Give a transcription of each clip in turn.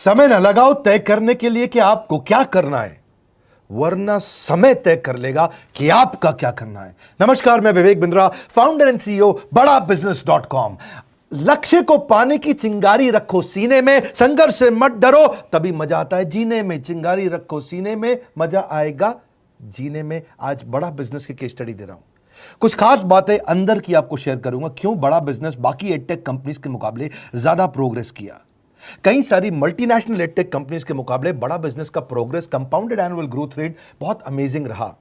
समय न लगाओ तय करने के लिए कि आपको क्या करना है, वरना समय तय कर लेगा कि आपका क्या करना है। नमस्कार, मैं Vivek Bindra, founder and CEO बड़ा बिजनेस.com। लक्ष्य को पाने की चिंगारी रखो सीने में, संघर्ष से मत डरो, तभी मजा आता है जीने में। चिंगारी रखो सीने में, मजा आएगा जीने में। आज बड़ा बिजनेस की केस स्टडी दे रहा हूं, कुछ खास बातें अंदर की आपको शेयर करूंगा, क्यों बड़ा बिजनेस बाकी एडटेक कंपनीज के मुकाबले ज्यादा प्रोग्रेस किया। कई सारी मल्टीनेशनल एडटेक कंपनीज के मुकाबले बड़ा बिजनेस का progress, compounded annual growth rate बहुत अमेजिंग रहा।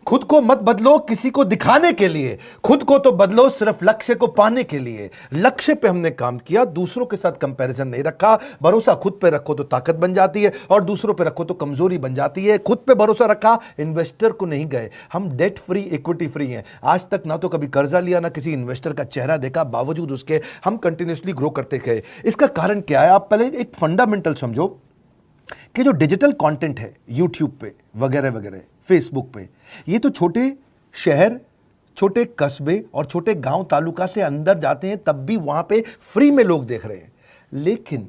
खुद को मत बदलो किसी को दिखाने के लिए, खुद को तो बदलो सिर्फ लक्ष्य को पाने के लिए। लक्ष्य पे हमने काम किया, दूसरों के साथ कंपैरिजन नहीं रखा। भरोसा खुद पे रखो तो ताकत बन जाती है, और दूसरों पे रखो तो कमजोरी बन जाती है। खुद पे भरोसा रखा, इन्वेस्टर को नहीं गए। हम डेट फ्री, इक्विटी फ्री हैं। आज तक ना तो कभी कर्जा लिया, ना किसी इन्वेस्टर का चेहरा देखा, बावजूद उसके हम कंटिन्यूसली ग्रो करते गए। इसका कारण क्या है? आप पहले एक फंडामेंटल समझो कि जो डिजिटल कंटेंट है यूट्यूब पे वगैरह वगैरह, फेसबुक पे, ये तो छोटे शहर, छोटे कस्बे और छोटे गांव तालुका से अंदर जाते हैं, तब भी वहां पे फ्री में लोग देख रहे हैं। लेकिन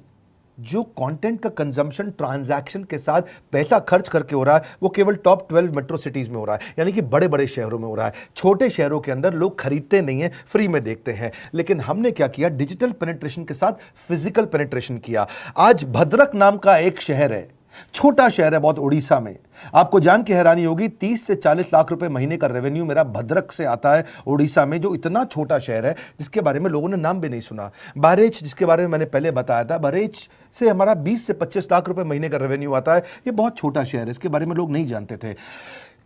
जो कंटेंट का कंजम्पशन ट्रांजैक्शन के साथ पैसा खर्च करके हो रहा है, वो केवल टॉप 12 मेट्रो सिटीज में हो रहा है, यानी कि बड़े बड़े शहरों में हो रहा है। छोटे शहरों के अंदर लोग खरीदते नहीं हैं, फ्री में देखते हैं। लेकिन हमने क्या किया? डिजिटल पेनिट्रेशन के साथ फिजिकल पेनिट्रेशन किया। आज भद्रक नाम का एक शहर है, छोटा शहर है बहुत, उड़ीसा में। आपको जान के हैरानी होगी, 30 से 40 लाख रुपए महीने का रेवेन्यू मेरा भद्रक से आता है, उड़ीसा में, जो इतना छोटा शहर है जिसके बारे में लोगों ने नाम भी नहीं सुना। बहरेच, जिसके बारे में मैंने पहले बताया था, बहरेच से हमारा 20 से 25 लाख रुपए महीने का रेवेन्यू आता है। ये बहुत छोटा शहर है, इसके बारे में लोग नहीं जानते थे।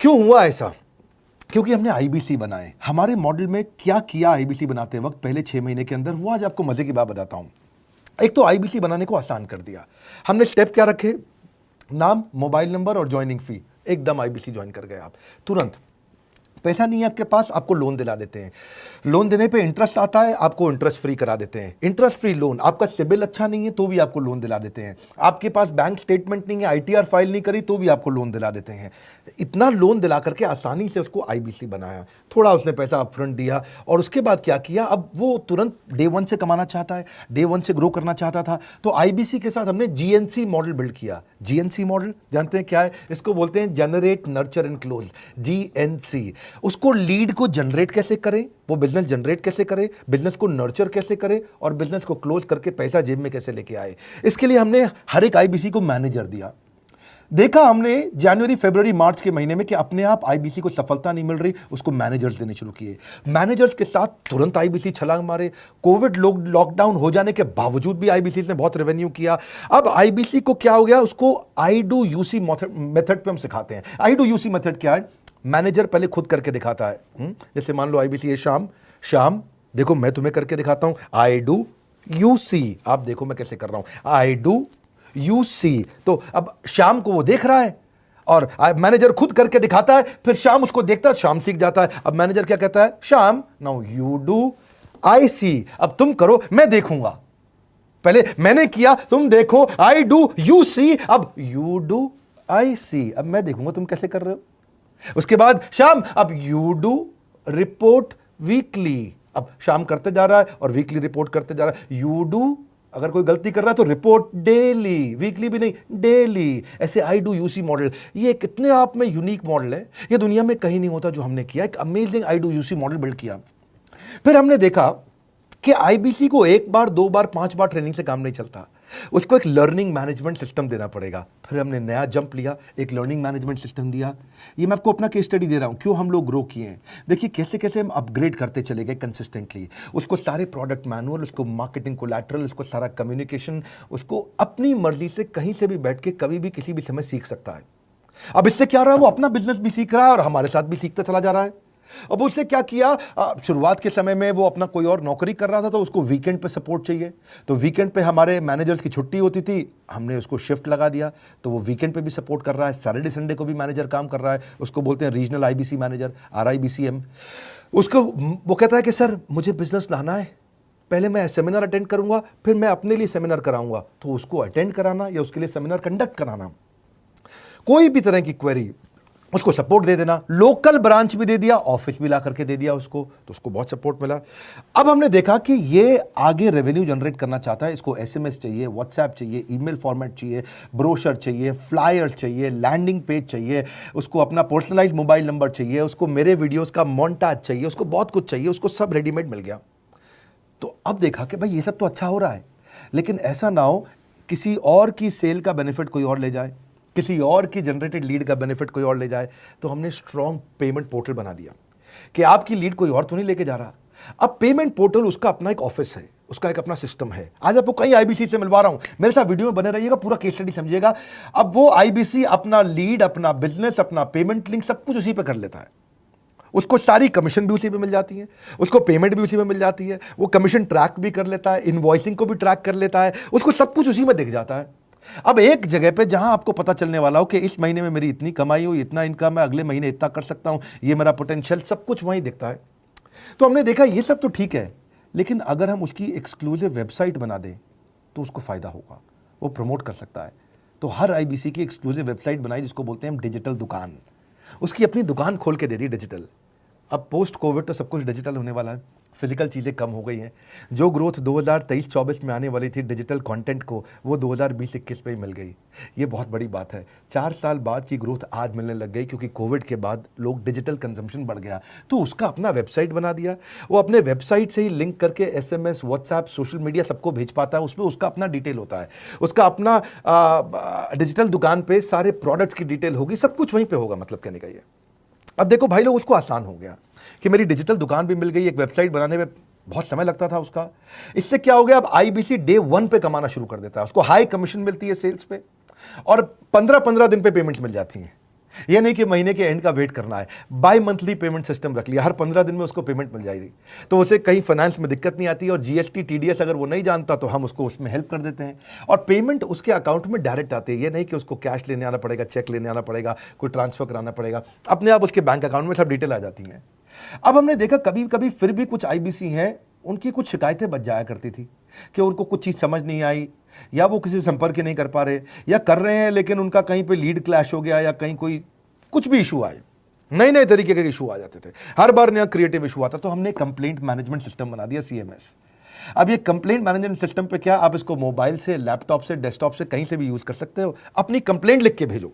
क्यों हुआ ऐसा? क्योंकि हमने आईबीसी बनाए। हमारे मॉडल में क्या किया आईबीसी बनाते वक्त, पहले 6 महीने के अंदर हुआ, आज आपको मजे की बात बताता हूं। एक तो आईबीसी बनाने को आसान कर दिया हमने। स्टेप क्या रखे? नाम, मोबाइल नंबर और ज्वाइनिंग फी। एकदम आईबीसी ज्वाइन कर गए आप तुरंत। पैसा नहीं है आपके पास, आपको लोन दिला देते हैं। लोन देने पे इंटरेस्ट आता है, आपको इंटरेस्ट फ्री करा देते हैं। Interest free loan. आपका सिबिल अच्छा नहीं है तो भी आपको लोन दिला देते हैं। आपके पास बैंक स्टेटमेंट नहीं है, आईटीआर फाइल नहीं करी तो भी आपको लोन दिला देते हैं। इतना लोन दिला करके आसानी से उसको आईबीसी बनाया। थोड़ा उसने पैसा अपफ्रंट दिया, और उसके बाद क्या किया? अब वो तुरंत डे 1 से कमाना चाहता है, डे 1 से ग्रो करना चाहता था, तो आईबीसी के साथ हमने जीएनसी मॉडल बिल्ड किया। जीएनसी मॉडल जानते हैं क्या है? इसको बोलते हैं generate, nurture and close, GNC. उसको लीड को जनरेट कैसे करें, वो बिजनेस जनरेट कैसे करे, बिजनेस को नर्चर कैसे करे, और बिजनेस को क्लोज करके पैसा जेब में कैसे लेके आए। इसके लिए हमने हर एक आईबीसी को मैनेजर दिया। देखा हमने जनवरी, फरवरी, मार्च के महीने में कि अपने आप आईबीसी को सफलता नहीं मिल रही, उसको मैनेजर्स देने शुरू किए। मैनेजर्स के साथ तुरंत आईबीसी छलांग मारे। कोविड लॉकडाउन हो जाने के बावजूद भी आईबीसी ने बहुत रेवेन्यू किया। अब आईबीसी को क्या हो गया? उसको आई डू यूसी मेथड पे हम सिखाते हैं। आई डू यूसी मेथड क्या है? मैनेजर पहले खुद करके दिखाता है। जैसे मान लो आईबीसी है शाम, देखो मैं तुम्हें करके दिखाता हूं, आई डू यूसी। आप देखो मैं कैसे कर रहा हूं, आई डू यूसी। तो अब शाम को वो देख रहा है, और मैनेजर खुद करके दिखाता है, फिर शाम उसको देखता है, शाम सीख जाता है। अब मैनेजर क्या कहता है? शाम, नाउ यू डू आई सी। अब तुम करो, मैं देखूंगा। पहले मैंने किया, तुम देखो, आई डू यू सी, अब यू डू आई सी। अब मैं देखूंगा तुम कैसे कर रहे हो। उसके बाद शाम, अब यू डू रिपोर्ट वीकली। अब शाम करते जा रहा है और वीकली रिपोर्ट करते जा रहा है। यू डू, अगर कोई गलती कर रहा है तो रिपोर्ट डेली, वीकली भी नहीं, डेली। ऐसे आई डू यूसी मॉडल, ये कितने आप में यूनिक मॉडल है, ये दुनिया में कहीं नहीं होता जो हमने किया। एक amazing I do UC model build किया। फिर हमने देखा कि आईबीसी को 1 बार, 2 बार, 5 बार ट्रेनिंग से काम नहीं चलता, उसको एक लर्निंग मैनेजमेंट सिस्टम देना पड़ेगा। फिर हमने नया जंप लिया, एक लर्निंग मैनेजमेंट सिस्टम दिया। ये मैं आपको अपना केस स्टडी दे रहा हूं, क्यों हम लोग ग्रो किए हैं। देखिए कैसे कैसे हम अपग्रेड करते चले गए कंसिस्टेंटली। उसको सारे प्रोडक्ट मैनुअल, उसको मार्केटिंग कोलैटरल, उसको सारा कम्युनिकेशन, उसको अपनी मर्जी से कहीं से भी बैठ के कभी भी किसी भी समय सीख सकता है। अब इससे क्या रहा है? वो अपना बिजनेस भी सीख रहा है और हमारे साथ भी सीखता चला जा रहा है। अब उससे क्या किया? शुरुआत के समय में वो अपना कोई और नौकरी कर रहा था, तो उसको वीकेंड पे सपोर्ट चाहिए। तो वीकेंड पे हमारे मैनेजर्स की छुट्टी होती थी, हमने उसको शिफ्ट लगा दिया, तो वो वीकेंड पे भी सपोर्ट कर रहा है। सैटरडे संडे को भी मैनेजर काम कर रहा है। उसको बोलते हैं रीजनल आईबीसी मैनेजर, RIBCM। उसको वो कहता है कि सर मुझे बिजनेस लाना है, पहले मैं सेमिनार अटेंड करूंगा, फिर मैं अपने लिए सेमिनार कराऊंगा। तो उसको अटेंड कराना या उसके लिए सेमिनार कंडक्ट कराना, कोई भी तरह की क्वेरी, उसको सपोर्ट दे देना, लोकल ब्रांच भी दे दिया, ऑफिस भी ला करके दे दिया उसको, तो उसको बहुत सपोर्ट मिला। अब हमने देखा कि ये आगे रेवेन्यू जनरेट करना चाहता है, इसको एसएमएस चाहिए, व्हाट्सएप चाहिए, ईमेल फॉर्मेट चाहिए, ब्रोशर चाहिए, फ्लायर चाहिए, लैंडिंग पेज चाहिए, उसको अपना पर्सनलाइज्ड मोबाइल नंबर चाहिए, उसको मेरे वीडियोस का मोन्टाज चाहिए, उसको बहुत कुछ चाहिए, उसको सब रेडीमेड मिल गया। तो अब देखा कि भाई ये सब तो अच्छा हो रहा है, लेकिन ऐसा ना हो किसी और की सेल का बेनिफिट कोई और ले जाए, किसी और की जनरेटेड लीड का बेनिफिट कोई और ले जाए। तो हमने स्ट्रॉन्ग पेमेंट पोर्टल बना दिया कि आपकी लीड कोई और तो नहीं लेके जा रहा। अब पेमेंट पोर्टल उसका अपना एक ऑफिस है, उसका एक अपना सिस्टम है। आज आपको कई आईबीसी से मिलवा रहा हूं, मेरे साथ वीडियो में बने रहिएगा, पूरा केस स्टडी समझिएगा। अब वो आईबीसी अपना लीड, अपना बिजनेस, अपना पेमेंट लिंक सब कुछ उसी पे कर लेता है। उसको सारी कमीशन भी उसी पे मिल जाती है, उसको पेमेंट भी उसी में मिल जाती है, वो कमीशन ट्रैक भी कर लेता है, इनवॉइसिंग को भी ट्रैक कर लेता है, उसको सब कुछ उसी में दिख जाता है। अब एक जगह पे जहां आपको पता चलने वाला हो कि इस महीने में मेरी इतनी कमाई हुई, इतना इनकम है, अगले महीने इतना कर सकता हूं, ये मेरा पोटेंशियल, सब कुछ वहीं दिखता है। तो हमने देखा ये सब तो ठीक है, लेकिन अगर हम उसकी एक्सक्लूसिव वेबसाइट बना दें तो उसको फायदा होगा, वो प्रमोट कर सकता है। तो हर आईबीसी की एक्सक्लूसिव वेबसाइट बनाई जिसको बोलते हैं हम डिजिटल दुकान, उसकी अपनी दुकान खोल के दे दी डिजिटल। अब पोस्ट कोविड तो सब कुछ डिजिटल होने वाला है, फिजिकल चीज़ें कम हो गई हैं। जो ग्रोथ 2023-24 में आने वाली थी डिजिटल कंटेंट को, वो 2020-21 में ही मिल गई। ये बहुत बड़ी बात है। 4 साल बाद की ग्रोथ आज मिलने लग गई, क्योंकि कोविड के बाद लोग डिजिटल कंजम्पशन बढ़ गया। तो उसका अपना वेबसाइट बना दिया, वो अपने वेबसाइट से ही लिंक करके एसएमएस, व्हाट्सएप, सोशल मीडिया सबको भेज पाता है। उसमें उसका अपना डिटेल होता है, उसका अपना डिजिटल दुकान पे सारे प्रोडक्ट्स की डिटेल होगी, सब कुछ वहीं पर होगा। मतलब कहने का ये, अब देखो भाई लोग, उसको आसान हो गया कि मेरी डिजिटल दुकान भी मिल गई। एक वेबसाइट बनाने में बहुत समय लगता था उसका, इससे क्या हो गया, अब आईबीसी डे 1 पे कमाना शुरू कर देता है। उसको हाई कमीशन मिलती है सेल्स पे, और 15-15 दिन पे पेमेंट्स मिल जाती हैं। ये नहीं कि महीने के एंड का वेट करना है, बाई मंथली पेमेंट सिस्टम रख लिया, हर 15 दिन में उसको पेमेंट मिल जाएगी। तो उसे कहीं फाइनेंस में दिक्कत नहीं आती, और जीएसटी, टीडीएस अगर वो नहीं जानता तो हम उसको उसमें हेल्प कर देते हैं, और पेमेंट उसके अकाउंट में डायरेक्ट आती है। ये नहीं कि उसको कैश लेने आना पड़ेगा, चेक लेने आना पड़ेगा, कोई ट्रांसफर कराना पड़ेगा, अपने आप उसके बैंक अकाउंट में सब डिटेल आ जाती हैं। अब हमने देखा कभी कभी फिर भी कुछ आईबीसी हैं, उनकी कुछ शिकायतें बच जाया करती थी कि उनको कुछ चीज़ समझ नहीं आई, या वो किसी से संपर्क ही नहीं कर पा रहे, या कर रहे हैं लेकिन उनका कहीं पे लीड क्लैश हो गया, या कहीं कोई कुछ भी इशू आए, नए नए तरीके के इशू आ जाते थे, हर बार नया क्रिएटिव इशू आता। तो हमने कंप्लेंट मैनेजमेंट सिस्टम बना दिया, सीएमएस। अब ये कंप्लेंट मैनेजमेंट सिस्टम पे क्या, आप इसको मोबाइल से, लैपटॉप से, डेस्कटॉप से, कहीं से भी यूज कर सकते हो। अपनी कंप्लेंट लिख के भेजो,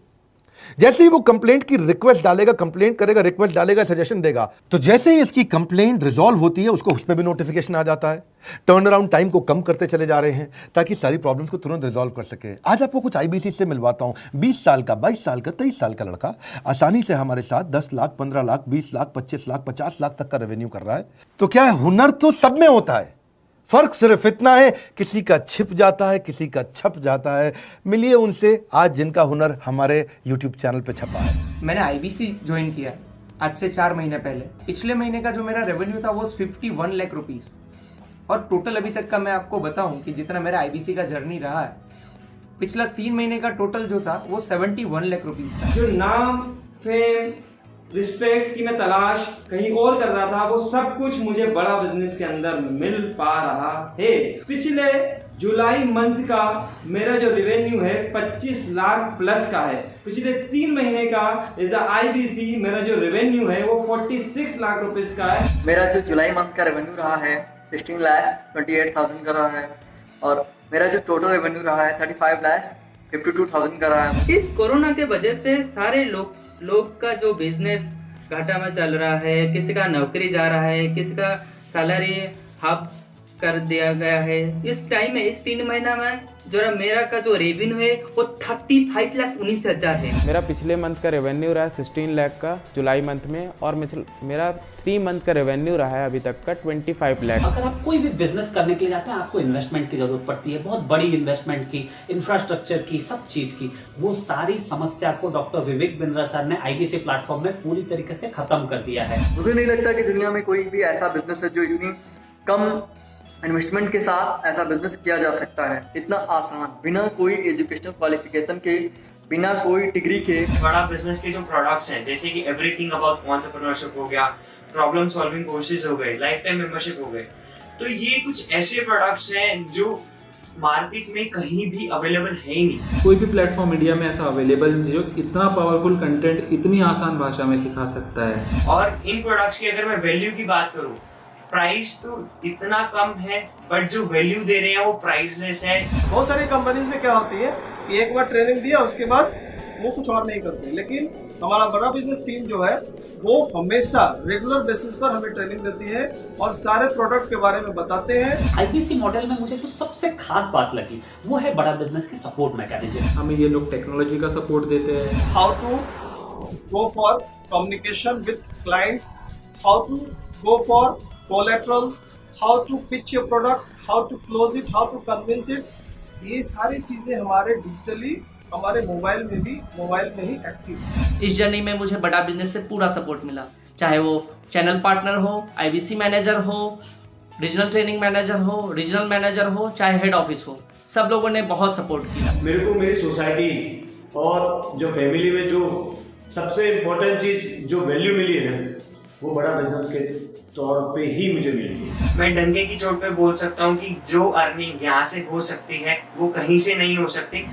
जैसे ही वो कंप्लेंट की रिक्वेस्ट डालेगा, कंप्लेंट करेगा, रिक्वेस्ट डालेगा, सजेशन देगा, तो जैसे ही इसकी कंप्लेंट रिजॉल्व होती है उसको उसमें भी नोटिफिकेशन आ जाता है। टर्न अराउंड टाइम को कम करते चले जा रहे हैं ताकि सारी प्रॉब्लम्स को तुरंत रिजॉल्व कर सके। आज आपको कुछ आईबीसी से मिलवाता हूं। 20 साल का, 22 साल का, 23 साल का लड़का आसानी से हमारे साथ 10 लाख, 15 लाख, 20 लाख, 25 लाख, 50 लाख तक का रेवेन्यू कर रहा है। तो क्या है, हुनर तो सब में होता है, फर्क सिर्फ इतना है किसी का छिप जाता है, किसी का छप जाता है। मिलिए उनसे आज जिनका हुनर हमारे YouTube चैनल पे छपा है। मैंने आईबीसी ज्वाइन किया आज से 4 महीने पहले। पिछले महीने का जो मेरा रेवेन्यू था वो 51 लाख रुपीस, और टोटल अभी तक का मैं आपको बताऊं कि जितना मेरा आईबीसी का जर्नी रहा है, पिछला 3 महीने का टोटल जो था वो 71 लाख रुपीस था। जो नाम, फेम, रिस्पेक्ट की मैं तलाश कहीं और कर रहा था, वो सब कुछ मुझे बड़ा बिजनेस के अंदर मिल पा रहा है। पिछले जुलाई मंथ का मेरा जो रेवेन्यू है 25 लाख प्लस का है। पिछले 3 महीने का एज अ आईबीसी मेरा जो रेवेन्यू है वो 46 लाख रुपीस का है। मेरा जो जुलाई मंथ का रेवेन्यू रहा है 16 लाख 28,000 का रहा है, और मेरा जो टोटल रेवेन्यू रहा है 35 लाख 52,000 का रहा है। इस कोरोना के वजह से सारे लोग का जो बिजनेस घाटा में चल रहा है, किसी का नौकरी जा रहा है, किसी का सैलरी हाफ कर दिया गया है। इस टाइम में, इस 3 महीना में जो मेरा का जो रेवेन्यू है वो 35,19,000 है। मेरा पिछले मंथ का रेवेन्यू रहा है 16 लाख का जुलाई मंथ में, और मेरा 3 मंथ का रेवेन्यू रहा है अभी तक का 25 लाख। अगर आप कोई भी बिजनेस करने के लिए जाते हैं, आपको इन्वेस्टमेंट की जरूरत पड़ती है, बहुत बड़ी इन्वेस्टमेंट की, इंफ्रास्ट्रक्चर की, सब चीज की। वो सारी समस्या को डॉक्टर विवेक बिंद्रा सर ने आईबीसी प्लेटफॉर्म में पूरी तरीके से खत्म कर दिया है। मुझे नहीं लगता कि दुनिया में कोई भी ऐसा बिजनेस है जो इतनी कम इन्वेस्टमेंट के साथ ऐसा बिजनेस किया जा सकता है, इतना आसान, बिना कोई एजुकेशनल क्वालिफिकेशन के, बिना कोई डिग्री के। बड़ा बिजनेस के जो प्रोडक्ट्स हैं, जैसे कि एवरीथिंग अबाउट एंटरप्रेन्योरशिप हो गया, प्रॉब्लम सॉल्विंग कोर्सेज हो गए, लाइफ टाइम मेंबरशिप हो गए, तो ये कुछ ऐसे प्रोडक्ट्स हैं जो मार्केट में कहीं भी अवेलेबल है ही नहीं। कोई भी प्लेटफॉर्म इंडिया में ऐसा अवेलेबल नहीं जो इतना पावरफुल कंटेंट इतनी आसान भाषा में सिखा सकता है। और इन प्रोडक्ट्स की अगर मैं वैल्यू की बात करूं, प्राइस तो इतना कम है बट जो वैल्यू दे रहे हैं वो प्राइसलेस है। बहुत सारी कंपनीज में क्या होती है कि एक बार ट्रेनिंग दिया उसके बाद वो कुछ और नहीं करते, लेकिन हमारा बड़ा बिजनेस टीम जो है वो हमेशा रेगुलर बेसिस पर हमें ट्रेनिंग देती है और सारे प्रोडक्ट के बारे में बताते हैं। आईबीसी मॉडल में मुझे जो सबसे खास बात लगी वो है बड़ा बिजनेस की सपोर्ट मैकेनिज्म। हमें ये लोग टेक्नोलॉजी का सपोर्ट देते हैं। How to go for communication with clients, how to go for collaterals, how to pitch your product, how to close it, how to convince it, ये सारी चीजें हमारे डिजिटली हमारे मोबाइल में ही एक्टिव। इस जर्नी में मुझे बड़ा बिजनेस से पूरा सपोर्ट मिला, चाहे वो चैनल पार्टनर हो, आईबीसी मैनेजर हो, रीजनल ट्रेनिंग मैनेजर हो, रीजनल मैनेजर हो, चाहे हेड ऑफिस हो, सब लोगों ने बहुत सपोर्ट किया। मेरे को मेरी सोसाइटी और जो फैमिली में जो सबसे इम्पोर्टेंट चीज़ जो वैल्यू मिली है वो बड़ा बिजनेस के तौर पे ही मुझे मिली। मैं डंके की चोट पे बोल सकता हूँ कि जो अर्निंग यहाँ से हो सकती है वो कहीं से नहीं हो सकती।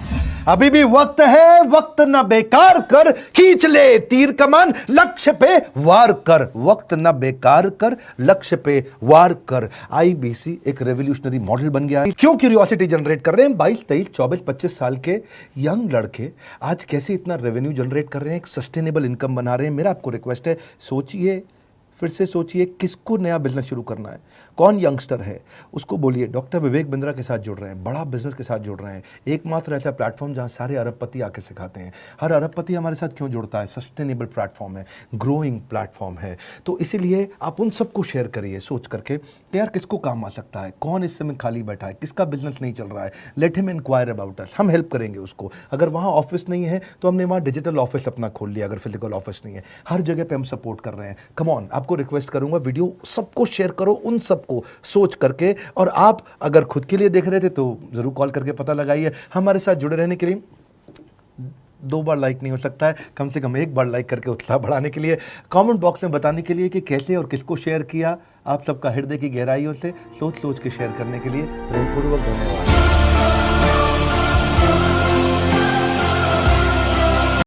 अभी भी वक्त है, वक्त न बेकार कर, खींच ले तीर कमान, लक्ष्य पे वार कर, वक्त न बेकार कर, लक्ष्य पे वार कर। आईबीसी एक रेवोल्यूशनरी मॉडल बन गया है। क्यों क्यूरियोसिटी जनरेट कर रहे हैं 22, 23, 24, 25 साल के यंग लड़के आज कैसे इतना रेवेन्यू जनरेट कर रहे हैं, एक सस्टेनेबल इनकम बना रहे हैं। मेरा आपको रिक्वेस्ट है, सोचिए, फिर से सोचिए, किसको नया बिजनेस शुरू करना है, कौन यंगस्टर है, उसको बोलिए डॉक्टर विवेक बिंद्रा के साथ जुड़ रहे हैं, बड़ा बिजनेस के साथ जुड़ रहे हैं। एकमात्र ऐसा प्लेटफॉर्म जहां सारे अरबपति आके सिखाते हैं। हर अरबपति हमारे साथ क्यों जुड़ता है? सस्टेनेबल प्लेटफॉर्म है, ग्रोइंग प्लेटफॉर्म है। तो इसीलिए आप उन सबको शेयर करिए सोच करके कि यार किसको काम आ सकता है, कौन इस समय खाली बैठा है, किसका बिजनेस नहीं चल रहा है, let him inquire about us, हम हेल्प करेंगे उसको। अगर वहाँ ऑफिस नहीं है तो हमने वहाँ डिजिटल ऑफिस अपना खोल लिया, अगर फिजिकल ऑफिस नहीं है, हर जगह पे हम सपोर्ट कर रहे हैं। कम ऑन, आपको रिक्वेस्ट करूंगा वीडियो सबको शेयर करो, उन सबको सोच करके। और आप अगर खुद के लिए देख रहे थे तो जरूर कॉल करके पता लगाइए। हमारे साथ जुड़े रहने के लिए 2 बार लाइक नहीं हो सकता है, कम से कम 1 बार लाइक करके उत्साह बढ़ाने के लिए, कमेंट बॉक्स में बताने के लिए कि कैसे और किसको शेयर किया। आप सबका हृदय की गहराइयों से सोच सोच के शेयर करने के लिए प्रेमपूर्वक धन्यवाद।